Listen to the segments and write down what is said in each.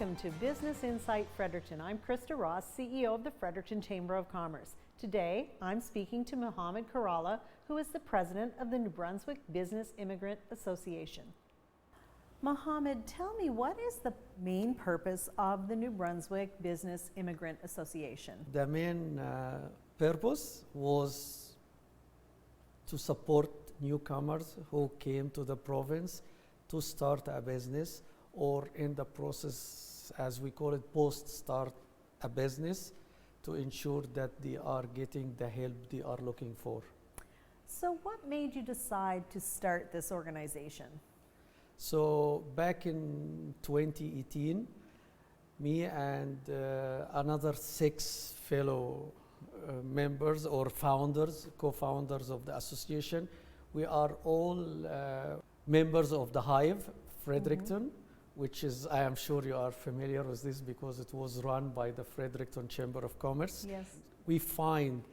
Welcome to Business Insight Fredericton. I'm Krista Ross, CEO of the Fredericton Chamber of Commerce. Today, I'm speaking to Mohamad Khirallah, who is the president of the New Brunswick Business Immigrant Association. Mohamad, tell me, what is the main purpose of the New Brunswick Business Immigrant Association? The main purpose was to support newcomers who came to the province to start a business, or in the process, as we call it, post-start a business, to ensure that they are getting the help they are looking for. So what made you decide to start this organization? So back in 2018, me and another 6 fellow members or founders, co-founders of the association, we are all members of the Hive, Fredericton, which is, I am sure you are familiar with this because it was run by the Fredericton Chamber of Commerce. Yes. We find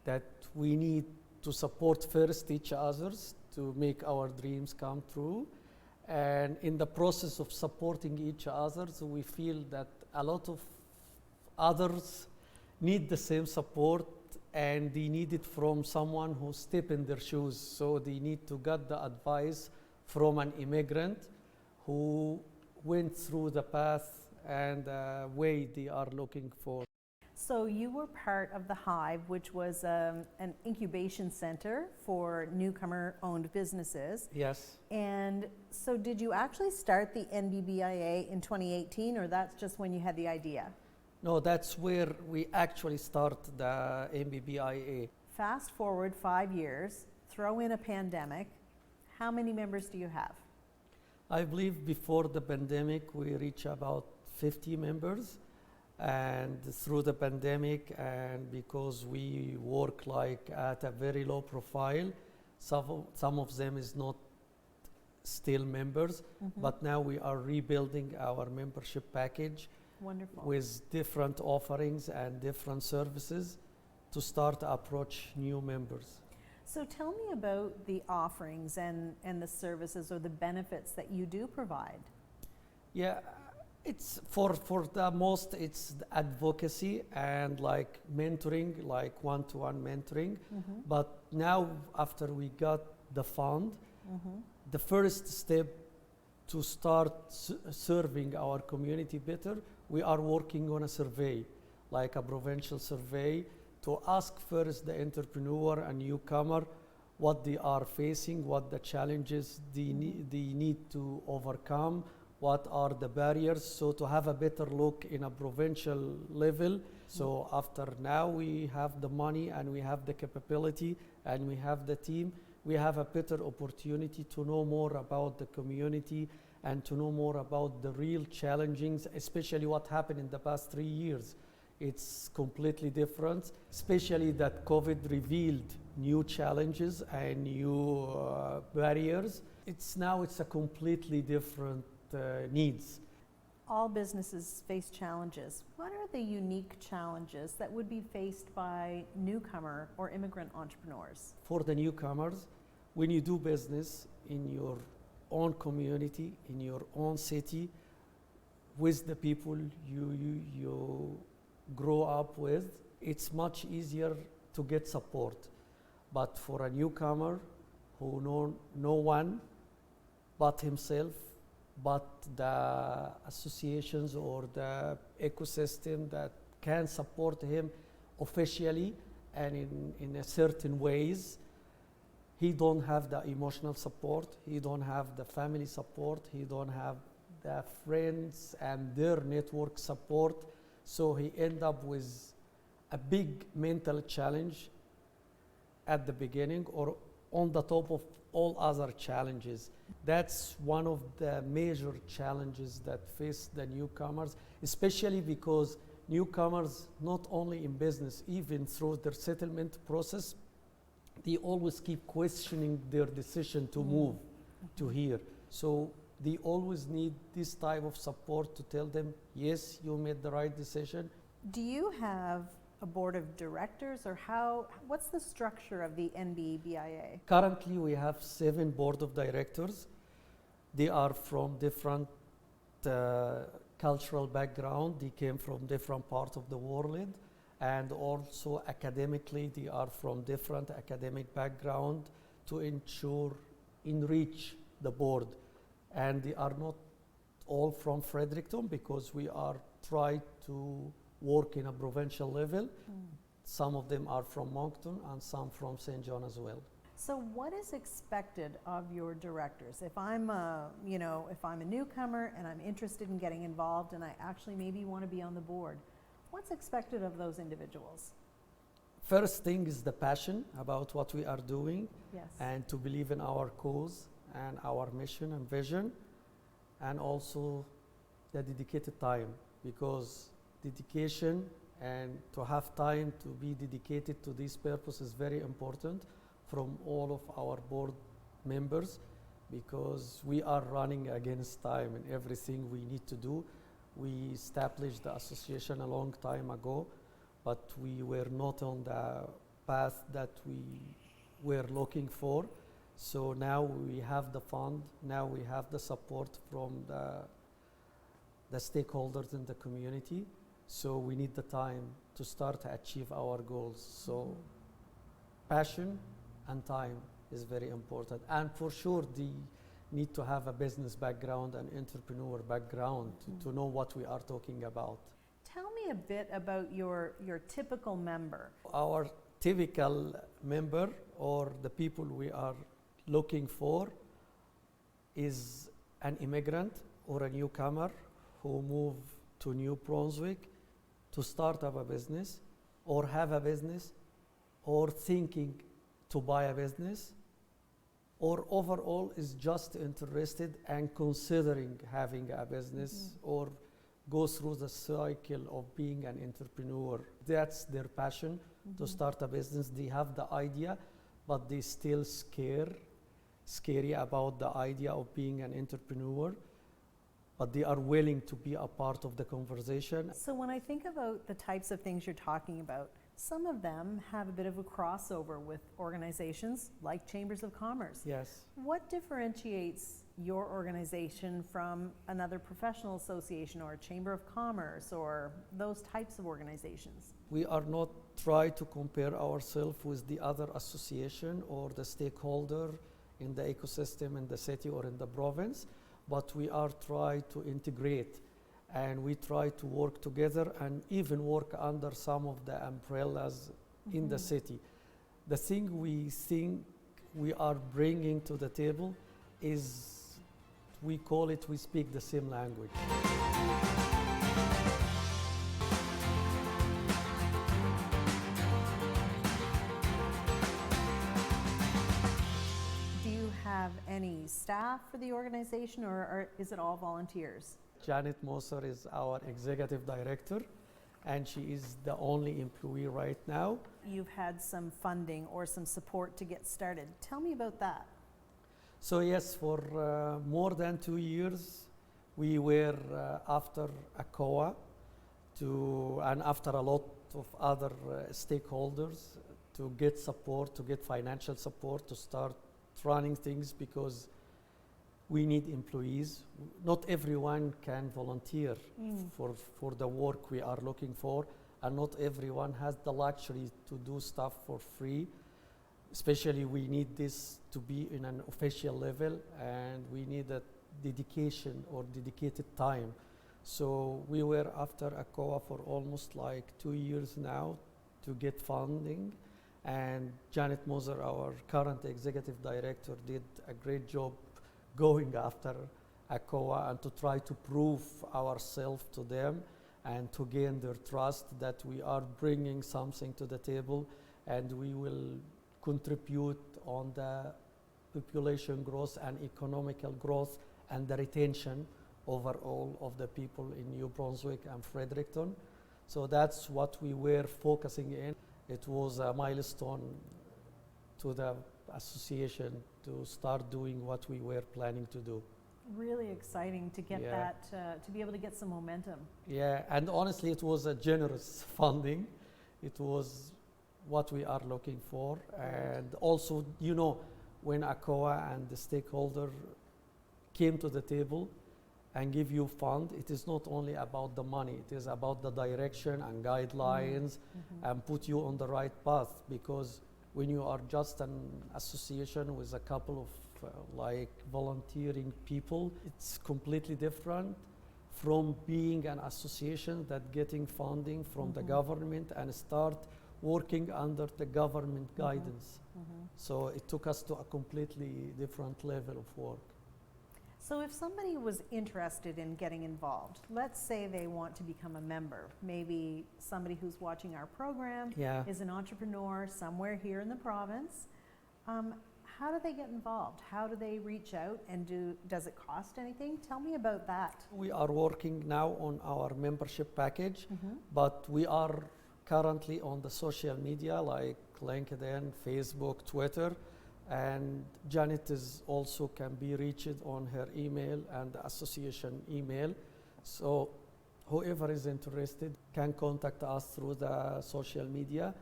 that we need to support first each others to make our dreams come true. And in the process of supporting each other, so we feel that a lot of others need the same support, and they need it from someone who step in their shoes. So they need to get the advice from an immigrant who went through the path and the way they are looking for. So you were part of the Hive, which was an incubation center for newcomer-owned businesses. Yes. And so did you actually start the NBBIA in 2018, or that's just when you had the idea? No, that's where we actually start the NBBIA. Fast forward 5 years, throw in a pandemic, how many members do you have? I believe before the pandemic we reached about 50 members, and through the pandemic, and because we work like at a very low profile, some of them is not still members, but now we are rebuilding our membership package. Wonderful. With different offerings and different services to start to approach new members. So tell me about the offerings and the services or the benefits that you do provide. Yeah, it's for the most, it's the advocacy and like mentoring, like one-to-one mentoring. But now after we got the fund, the first step to start serving our community better, we are working on a survey, like a provincial survey, to ask first the entrepreneur and newcomer what they are facing, what the challenges they need to overcome, what are the barriers, so to have a better look in a provincial level. So after now we have the money and we have the capability and we have the team, we have a better opportunity to know more about the community and to know more about the real challenges, especially what happened in the past 3 years. It's completely different, especially that COVID revealed new challenges and new barriers. It's a completely different needs. All businesses face challenges. What are the unique challenges that would be faced by newcomer or immigrant entrepreneurs? For the newcomers, when you do business in your own community, in your own city, with the people you grow up with, it's much easier to get support. But for a newcomer who know no one but himself, but the associations or the ecosystem that can support him officially and in a certain ways, he don't have the emotional support, he don't have the family support, he don't have the friends and their network support. So he end up with a big mental challenge at the beginning or on the top of all other challenges. That's one of the major challenges that face the newcomers, especially because newcomers, not only in business, even through their settlement process, they always keep questioning their decision to move to here. So they always need this type of support to tell them, yes, you made the right decision. Do you have a board of directors, or what's the structure of the NBBIA? Currently, we have 7 board of directors. They are from different cultural background. They came from different parts of the world, and also academically, they are from different academic background to enrich the board. And they are not all from Fredericton because we are trying to work in a provincial level. Some of them are from Moncton and some from St. John as well. So what is expected of your directors? If I'm a newcomer and I'm interested in getting involved and I actually maybe want to be on the board, what's expected of those individuals? First thing is the passion about what we are doing. Yes. And to believe in our cause and our mission and vision, and also the dedicated time, because dedication and to have time to be dedicated to this purpose is very important from all of our board members, because we are running against time in everything we need to do. We established the association a long time ago, but we were not on the path that we were looking for. So now we have the fund, now we have the support from the stakeholders in the community. So we need the time to start to achieve our goals. So passion and time is very important. And for sure, they need to have a business background and entrepreneur background to know what we are talking about. Tell me a bit about your typical member. Our typical member, or the people we are looking for, is an immigrant or a newcomer who move to New Brunswick to start up a business or have a business or thinking to buy a business, or overall is just interested and considering having a business or go through the cycle of being an entrepreneur. That's their passion, to start a business. They have the idea, but they still scary about the idea of being an entrepreneur, but they are willing to be a part of the conversation. So when I think about the types of things you're talking about, some of them have a bit of a crossover with organizations like Chambers of Commerce. Yes. What differentiates your organization from another professional association or a Chamber of Commerce or those types of organizations? We are not trying to compare ourselves with the other association or the stakeholder in the ecosystem in the city or in the province, but we are trying to integrate, and we try to work together and even work under some of the umbrellas in the city. The thing we think we are bringing to the table is, we call it, we speak the same language. Do you have any staff for the organization, or is it all volunteers? Janet Moser is our executive director, and she is the only employee right now. You've had some funding or some support to get started. Tell me about that. So yes, for more than 2 years, we were after ACOA and after a lot of other stakeholders to get support, to get financial support, to start running things, because we need employees. Not everyone can volunteer for the work we are looking for, and not everyone has the luxury to do stuff for free. Especially we need this to be in an official level, and we need a dedication or dedicated time. So we were after ACOA for almost like 2 years now to get funding, and Janet Moser, our current executive director, did a great job going after ACOA and to try to prove ourselves to them and to gain their trust that we are bringing something to the table, and we will contribute on the population growth and economical growth and the retention overall of the people in New Brunswick and Fredericton. So that's what we were focusing in. It was a milestone to the association to start doing what we were planning to do. Really exciting to get that, to be able to get some momentum. Yeah, and honestly, it was a generous funding. It was what we are looking for. And also, you know, when ACOA and the stakeholder came to the table and give you fund. It is not only about the money, it is about the direction and guidelines and put you on the right path, because when you are just an association with a couple of like volunteering people, it's completely different from being an association that getting funding from the government and start working under the government guidance. So it took us to a completely different level of work. So if somebody was interested in getting involved, let's say they want to become a member, maybe somebody who's watching our program is an entrepreneur somewhere here in the province, how do they get involved? How do they reach out, and does it cost anything? Tell me about that. We are working now on our membership package, but we are currently on the social media like LinkedIn, Facebook, Twitter, and Janet is also can be reached on her email and the association email. So whoever is interested can contact us through the social media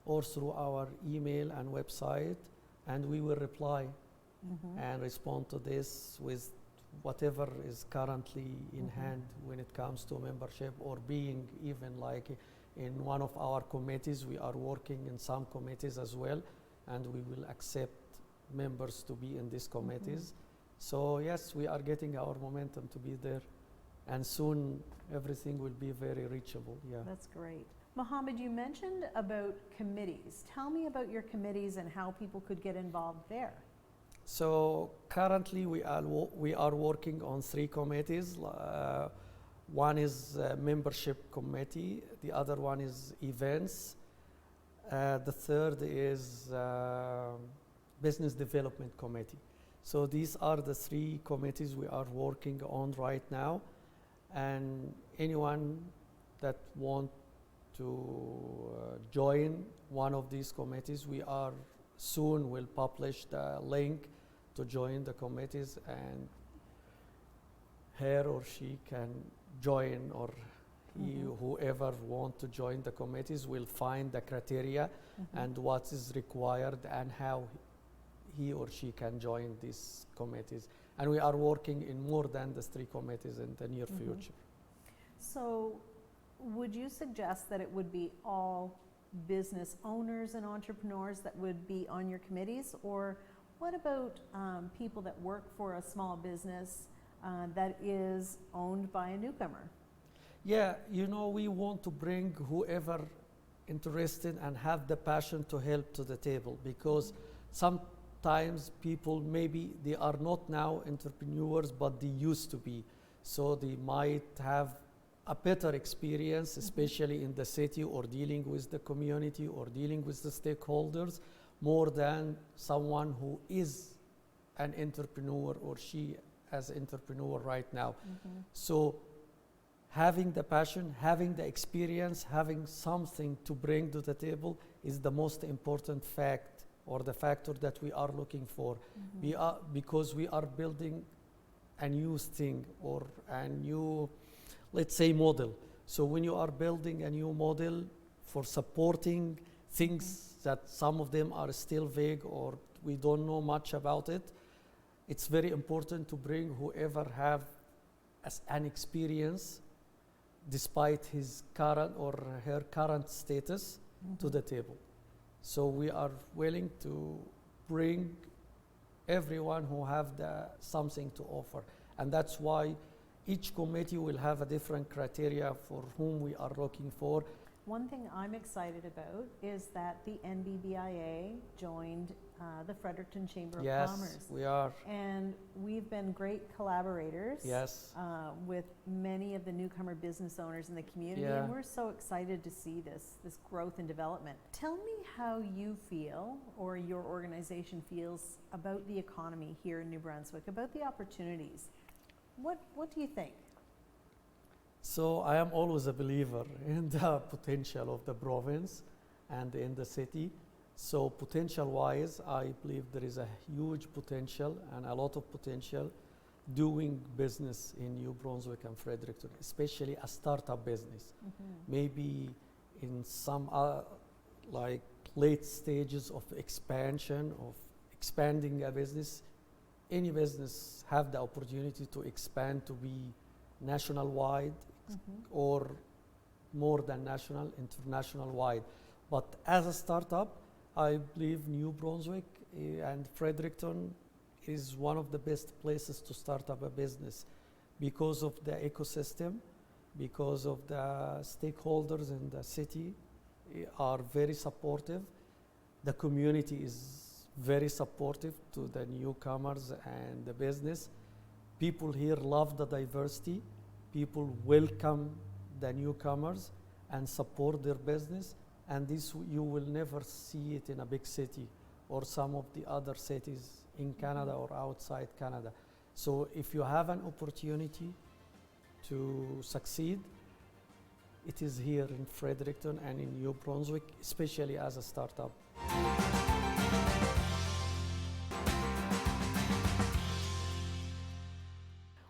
or through our email and website, and we will reply and respond to this with whatever is currently in hand when it comes to membership, or being even like in one of our committees. We are working in some committees as well, and we will accept members to be in these committees. So yes, we are getting our momentum to be there, and soon everything will be very reachable. Yeah, that's great. Mohamad, you mentioned about committees. Tell me about your committees and how people could get involved there. So currently we are working on 3 committees. One is membership committee, the other one is events, the third is business development committee. So these are the 3 committees we are working on right now, and anyone that want to join one of these committees, we are soon will publish the link to join the committees, and her or she can join, or he, whoever want to join the committees will find the criteria and what is required and how he or she can join these committees. And we are working in more than the 3 committees in the near future. So would you suggest that it would be all business owners and entrepreneurs that would be on your committees, or what about people that work for a small business that is owned by a newcomer? Yeah, you know, we want to bring whoever interested and have the passion to help to the table, because sometimes people maybe they are not now entrepreneurs, but they used to be. So they might have a better experience, especially in the city, or dealing with the community, or dealing with the stakeholders, more than someone who is an entrepreneur or she as an entrepreneur right now. So having the passion, having the experience, having something to bring to the table is the most important fact, or the factor that we are looking for. Because we are building a new thing, or a new, let's say, model. So when you are building a new model for supporting things that some of them are still vague, or we don't know much about it, it's very important to bring whoever have an experience despite his current or her current status to the table. So we are willing to bring everyone who have something to offer, and that's why each committee will have a different criteria for whom we are looking for. One thing I'm excited about is that the NBBIA joined the Fredericton Chamber of Commerce. Yes, we are. And we've been great collaborators with many of the newcomer business owners in the community, and we're so excited to see this growth and development. Tell me how you feel, or your organization feels, about the economy here in New Brunswick, about the opportunities. What do you think? So I am always a believer in the potential of the province and in the city. So potential-wise, I believe there is a huge potential and a lot of potential doing business in New Brunswick and Fredericton, especially a startup business. Maybe in some like late stages of expansion, of expanding a business. Any business have the opportunity to expand to be national wide or more than national, international wide. But as a startup, I believe New Brunswick and Fredericton is one of the best places to start up a business because of the ecosystem, because of the stakeholders in the city are very supportive. The community is very supportive to the newcomers and the business. People here love the diversity. People welcome the newcomers and support their business. And this you will never see it in a big city or some of the other cities in Canada or outside Canada. So if you have an opportunity to succeed, it is here in Fredericton and in New Brunswick, especially as a startup.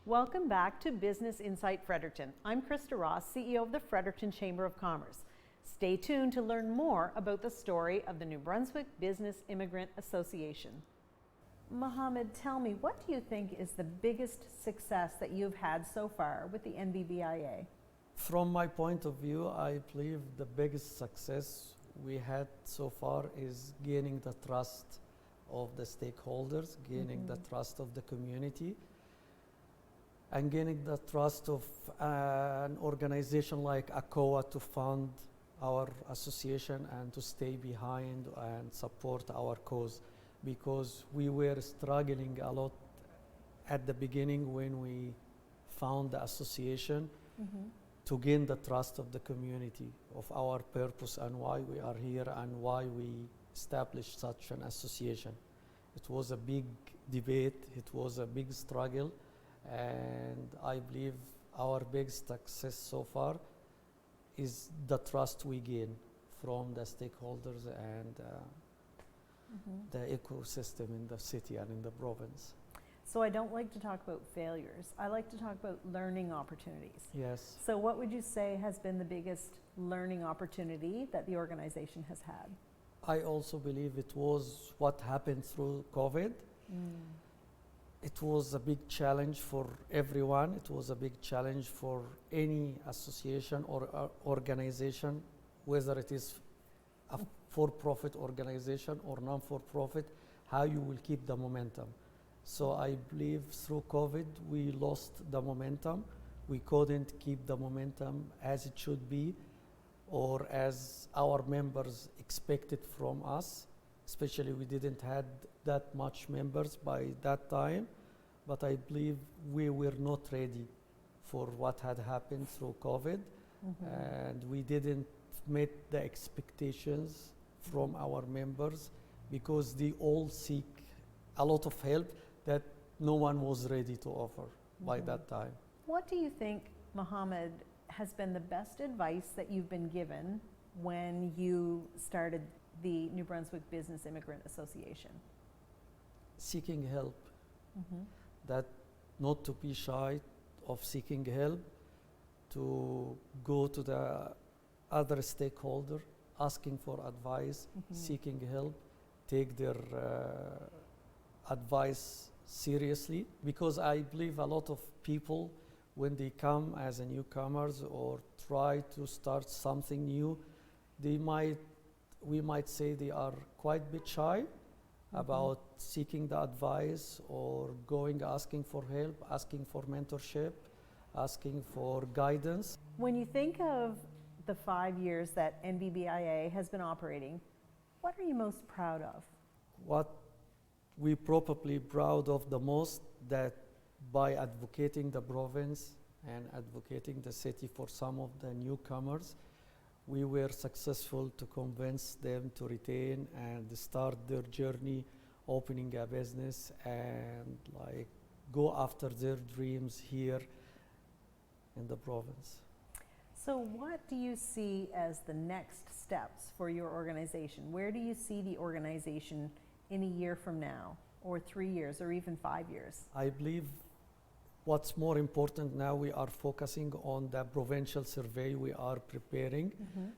Welcome back to Business Insight Fredericton. I'm Krista Ross, CEO of the Fredericton Chamber of Commerce. Stay tuned to learn more about the story of the New Brunswick Business Immigrant Association. Mohamad, tell me, what do you think is the biggest success that you've had so far with the NBBIA? From my point of view, I believe the biggest success we had so far is gaining the trust of the stakeholders, gaining the trust of the community, and gaining the trust of an organization like ACOA to fund our association and to stay behind and support our cause, because we were struggling a lot at the beginning when we found the association to gain the trust of the community of our purpose and why we are here and why we established such an association. It was a big debate, it was a big struggle, and I believe our biggest success so far is the trust we gain from the stakeholders and the ecosystem in the city and in the province. So I don't like to talk about failures. I like to talk about learning opportunities. Yes. So what would you say has been the biggest learning opportunity that the organization has had? I also believe it was what happened through COVID. It was a big challenge for everyone. It was a big challenge for any association or organization, whether it is a for-profit organization or non-for-profit, how you will keep the momentum. So I believe through COVID, we lost the momentum. We couldn't keep the momentum as it should be or as our members expected from us. Especially we didn't had that much members by that time, but I believe we were not ready for what had happened through COVID, and we didn't meet the expectations from our members because they all seek a lot of help that no one was ready to offer by that time. What do you think, Mohamad, has been the best advice that you've been given when you started the New Brunswick Business Immigrant Association? Seeking help. That not to be shy of seeking help, to go to the other stakeholder, asking for advice, seeking help, take their advice seriously, because I believe a lot of people, when they come as a newcomers or try to start something new, we might say they are quite a bit shy about seeking the advice or going asking for help, asking for mentorship, asking for guidance. When you think of the 5 years that NBBIA has been operating, what are you most proud of? What we're probably proud of the most, that by advocating the province and advocating the city for some of the newcomers, we were successful to convince them to retain and start their journey opening a business and like go after their dreams here in the province. So what do you see as the next steps for your organization? Where do you see the organization in a year from now, or 3 years, or even 5 years? I believe what's more important now, we are focusing on the provincial survey we are preparing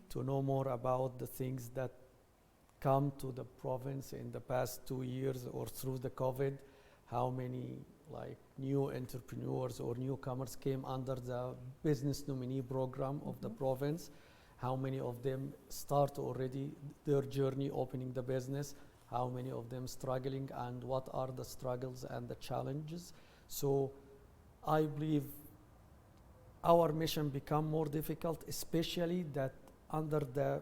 to know more about the things that come to the province in the past 2 years or through the COVID, how many like new entrepreneurs or newcomers came under the business nominee program of the province, how many of them start already their journey opening the business, how many of them struggling, and what are the struggles and the challenges. So I believe our mission become more difficult, especially that under the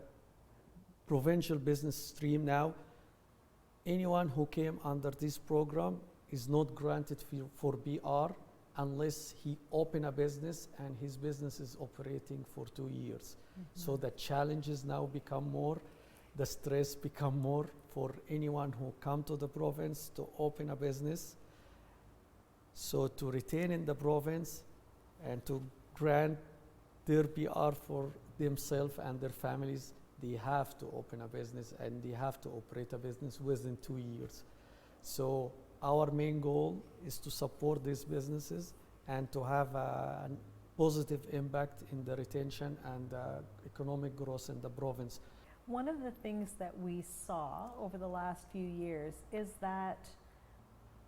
provincial business stream now, anyone who came under this program is not granted for BR unless he open a business and his business is operating for 2 years. So the challenges now become more, the stress become more for anyone who come to the province to open a business. So to retain in the province and to grant their PR for themselves and their families, they have to open a business and they have to operate a business within 2 years. So our main goal is to support these businesses and to have a positive impact in the retention and economic growth in the province. One of the things that we saw over the last few years is that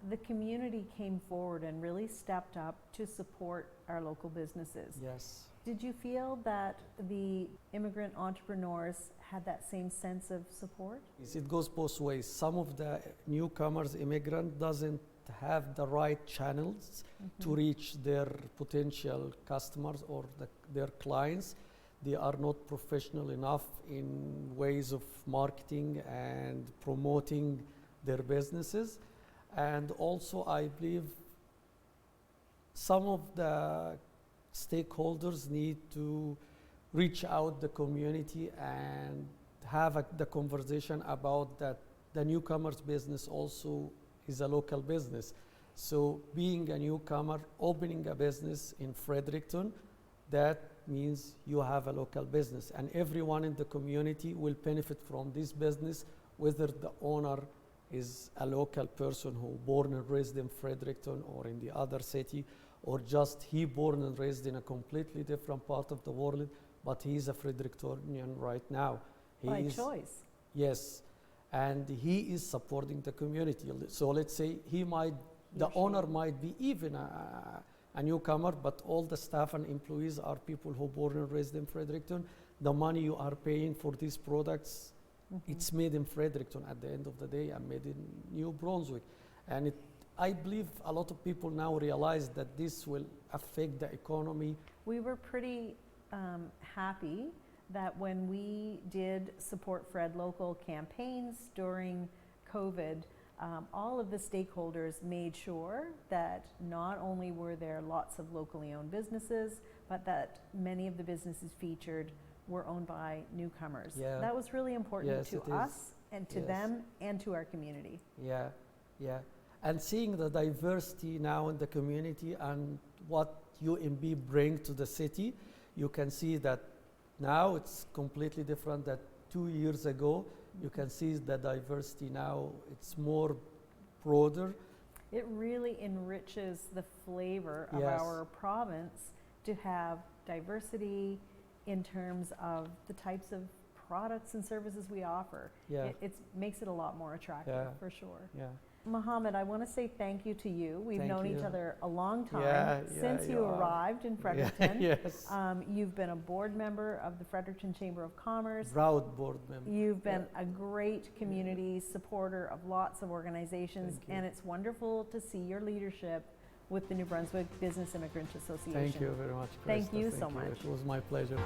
the community came forward and really stepped up to support our local businesses. Yes. Did you feel that the immigrant entrepreneurs had that same sense of support? It goes both ways. Some of the newcomers, immigrant, doesn't have the right channels to reach their potential customers or their clients. They are not professional enough in ways of marketing and promoting their businesses. And also, I believe some of the stakeholders need to reach out the community and have the conversation about that the newcomer's business also is a local business. So being a newcomer, opening a business in Fredericton, that means you have a local business, and everyone in the community will benefit from this business, whether the owner is a local person who born and raised in Fredericton or in the other city, or just he born and raised in a completely different part of the world, but he is a Frederictonian right now. By choice. Yes, and he is supporting the community. So let's say the owner might be even a newcomer, but all the staff and employees are people who born and raised in Fredericton. The money you are paying for these products, it's made in Fredericton at the end of the day and made in New Brunswick. And I believe a lot of people now realize that this will affect the economy. We were pretty happy that when we did support Fred local campaigns during COVID, all of the stakeholders made sure that not only were there lots of locally owned businesses, but that many of the businesses featured were owned by newcomers. Yeah. That was really important to us and to Yes. them and to our community. Yeah, yeah. And seeing the diversity now in the community and what UMB bring to the city, you can see that now it's completely different than 2 years ago. You can see the diversity now, it's more broader. It really enriches the flavor of Yes. our province to have diversity in terms of the types of products and services we offer. Yeah. It makes it a lot more attractive, Yeah. for sure. Yeah. Mohamad, I want to say thank you to you. We've Thank known each you. other a long time, Yeah, since yeah, you you are. arrived in Fredericton. Yes. You've been a board member of the Fredericton Chamber of Commerce. Proud board member. You've been a great community supporter of lots of organizations, Thank you. and it's wonderful to see your leadership with the New Brunswick Business Immigrant Association. Thank you very much, Krista. Thank you so much. It was my pleasure.